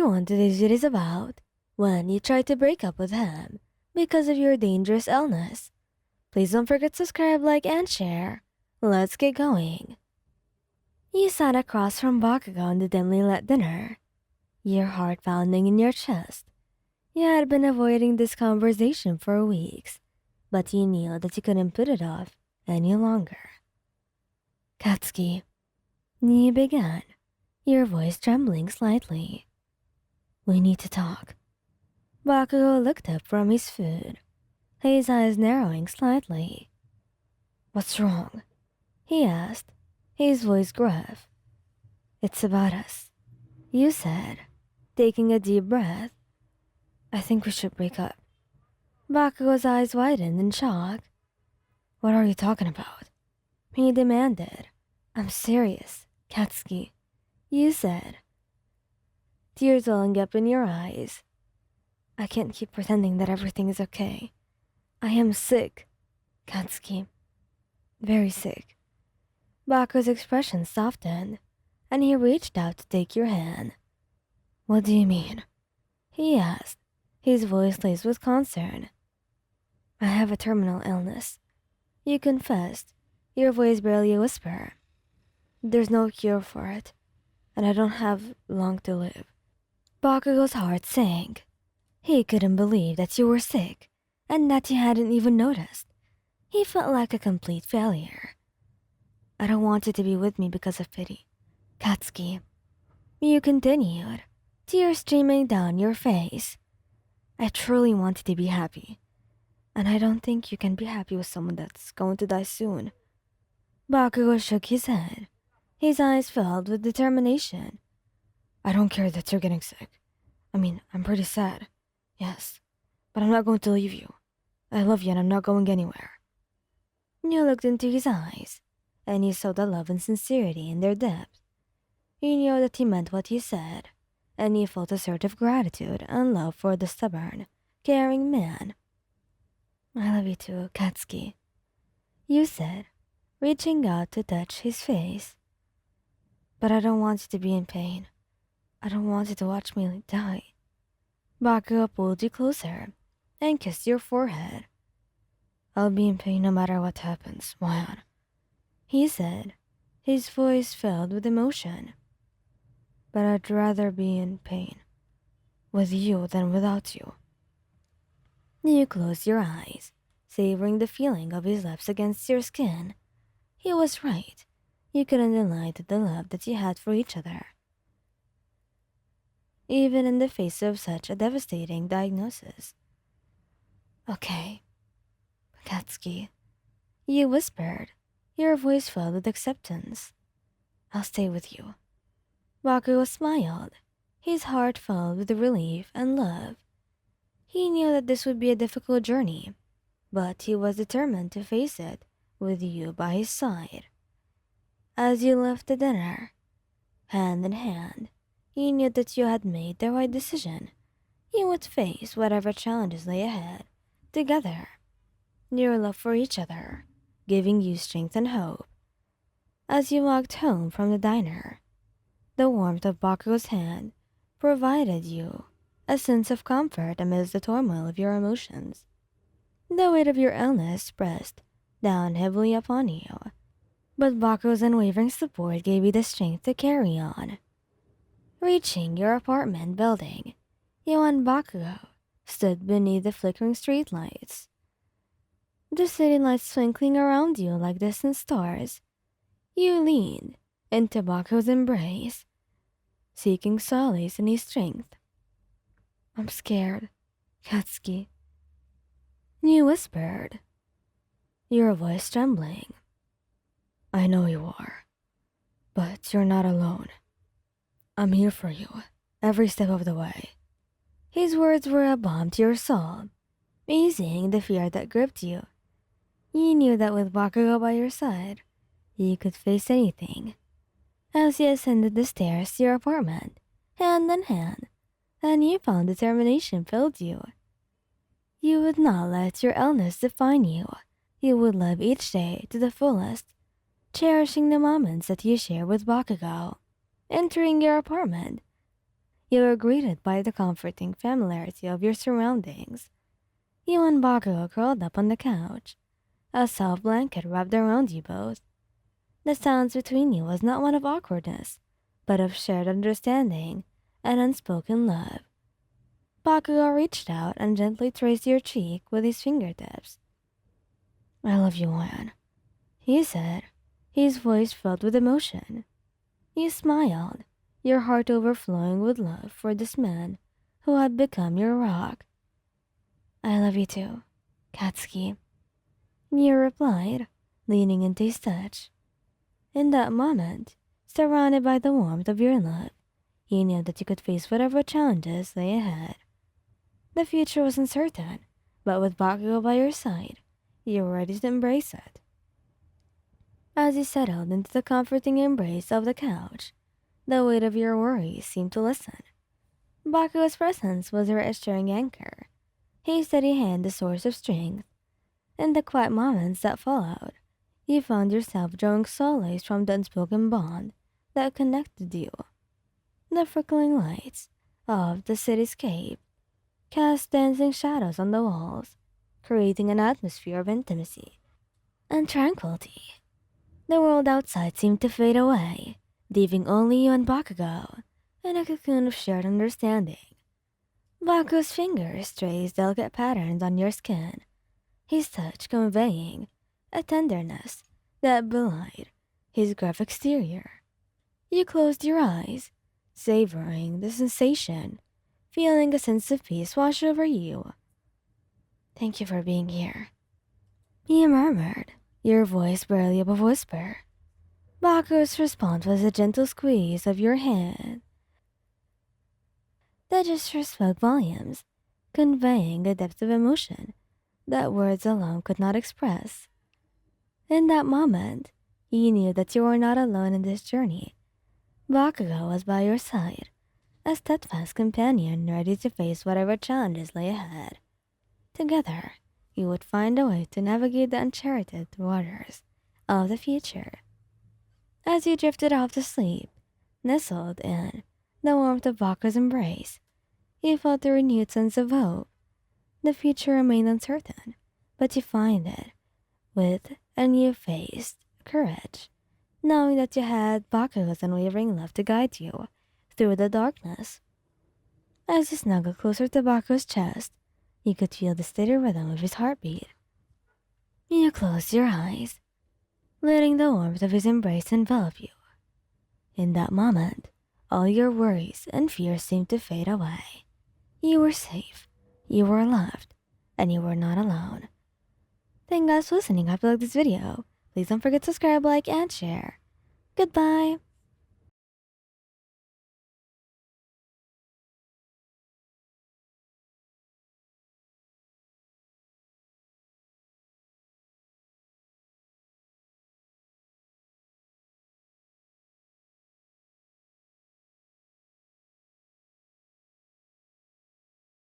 everyone, today's video is about when you try to break up with him because of your dangerous illness. Please don't forget to subscribe, like, and share. Let's get going. You sat across from Bakugou on the dimly lit dinner, your heart pounding in your chest. You had been avoiding this conversation for weeks, but you knew that you couldn't put it off any longer. Katsuki, you began, your voice trembling slightly. We need to talk. Bakugou looked up from his food, his eyes narrowing slightly. What's wrong? He asked, his voice gruff. It's about us, you said, taking a deep breath. I think we should break up. Bakugou's eyes widened in shock. What are you talking about? He demanded. I'm serious, Katsuki, you said. Tears welling up in your eyes. I can't keep pretending that everything is okay. I am sick, Katsuki. Very sick. Baku's expression softened, and he reached out to take your hand. What do you mean? He asked, his voice laced with concern. I have a terminal illness. You confessed, your voice barely a whisper. There's no cure for it, and I don't have long to live. Bakugou's heart sank. He couldn't believe that you were sick, and that you hadn't even noticed. He felt like a complete failure. I don't want you to be with me because of pity, Katsuki. You continued, tears streaming down your face. I truly want you to be happy, and I don't think you can be happy with someone that's going to die soon. Bakugou shook his head, his eyes filled with determination. I don't care that you're getting sick. I'm pretty sad, yes, but I'm not going to leave you. I love you and I'm not going anywhere. You looked into his eyes, and you saw the love and sincerity in their depth. You knew that he meant what he said, and you felt a sort of gratitude and love for the stubborn, caring man. I love you too, Katsuki, you said, reaching out to touch his face. But I don't want you to be in pain. I don't want you to watch me die. Bakugou pulled you closer and kissed your forehead. I'll be in pain no matter what happens, Moyan, he said, his voice filled with emotion. But I'd rather be in pain with you than without you. You closed your eyes, savoring the feeling of his lips against your skin. He was right. You couldn't deny the love that you had for each other, even in the face of such a devastating diagnosis. Okay, Katsuki, you whispered, your voice filled with acceptance. I'll stay with you. Bakugou smiled, his heart filled with relief and love. He knew that this would be a difficult journey, but he was determined to face it with you by his side. As you left the dinner, hand in hand, he knew that you had made the right decision. You would face whatever challenges lay ahead, together. Your love for each other, giving you strength and hope. As you walked home from the diner, the warmth of Bakugou's hand provided you a sense of comfort amidst the turmoil of your emotions. The weight of your illness pressed down heavily upon you, but Bakugou's unwavering support gave you the strength to carry on. Reaching your apartment building, you and Bakugou stood beneath the flickering streetlights. The city lights twinkling around you like distant stars. You leaned into Bakugou's embrace, seeking solace in his strength. I'm scared, Katsuki, you whispered, your voice trembling. I know you are, but you're not alone. I'm here for you, every step of the way. His words were a balm to your soul, easing the fear that gripped you. You knew that with Bakugou by your side, you could face anything. As you ascended the stairs to your apartment, hand in hand, a newfound determination filled you. You would not let your illness define you. You would live each day to the fullest, cherishing the moments that you share with Bakugou. Entering your apartment, You were greeted by the comforting familiarity of your surroundings. You and Bakugou curled up on the couch, a soft blanket wrapped around you both. The silence between you was not one of awkwardness, but of shared understanding and unspoken love. Bakugou reached out and gently traced your cheek with his fingertips. "I love you, Juan," he said, his voice filled with emotion. You smiled, your heart overflowing with love for this man who had become your rock. "I love you too, Katsuki," you replied, leaning into his touch. In that moment, surrounded by the warmth of your love, you knew that you could face whatever challenges lay ahead. The future was uncertain, but with Bakugo by your side, you were ready to embrace it. As you settled into the comforting embrace of the couch, the weight of your worries seemed to lessen. Bakugo's presence was a reassuring anchor, his steady hand a source of strength. In the quiet moments that followed, you found yourself drawing solace from the unspoken bond that connected you. The flickering lights of the cityscape cast dancing shadows on the walls, creating an atmosphere of intimacy and tranquility. The world outside seemed to fade away, leaving only you and Bakugou in a cocoon of shared understanding. Bakugou's fingers traced delicate patterns on your skin, his touch conveying a tenderness that belied his gruff exterior. You closed your eyes, savoring the sensation, feeling a sense of peace wash over you. "Thank you for being here," you murmured, your voice barely above a whisper. Baku's response was a gentle squeeze of your hand. The gesture spoke volumes, conveying a depth of emotion that words alone could not express. In that moment, you knew that you were not alone in this journey. Bakugo was by your side, a steadfast companion ready to face whatever challenges lay ahead. Together, you would find a way to navigate the uncharted waters of the future. As you drifted off to sleep, nestled in the warmth of Baku's embrace, you felt a renewed sense of hope. The future remained uncertain, but you find it with a new-faced courage, knowing that you had Bakugo's unwavering love to guide you through the darkness. As you snuggled closer to Bakugo's chest, you could feel the steady rhythm of his heartbeat. You closed your eyes, letting the warmth of his embrace envelop you. In that moment, all your worries and fears seemed to fade away. You were safe, you were loved, and you were not alone. Thank you guys for listening. Hope you liked this video. Please don't forget to subscribe, like, and share. Goodbye.